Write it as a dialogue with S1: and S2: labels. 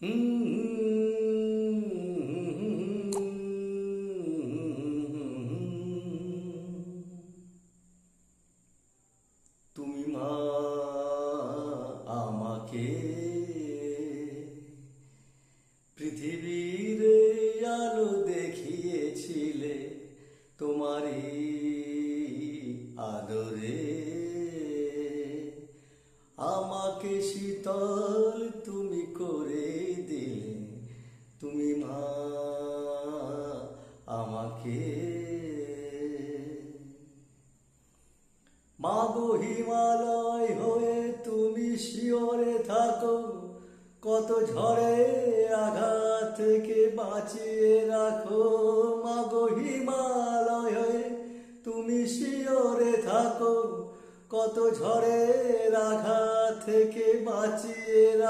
S1: তুমি মা আমাকে পৃথিবীর আলো দেখিয়েছিলে তোমারই আদরে। আমাকে শীতল তুমি করে দিলে, তুমি মা আমাকে। মাগো হিমালয় হয়ে তুমি শিওরে থাকো, কত ঝড়ে আঘাত থেকে বাঁচিয়ে রাখো। মাগো হিমালয় হয়ে তুমি শিওরে থাকো, কত ঝড়ে আঘাত থেকে বাঁচিয়ে রাখো।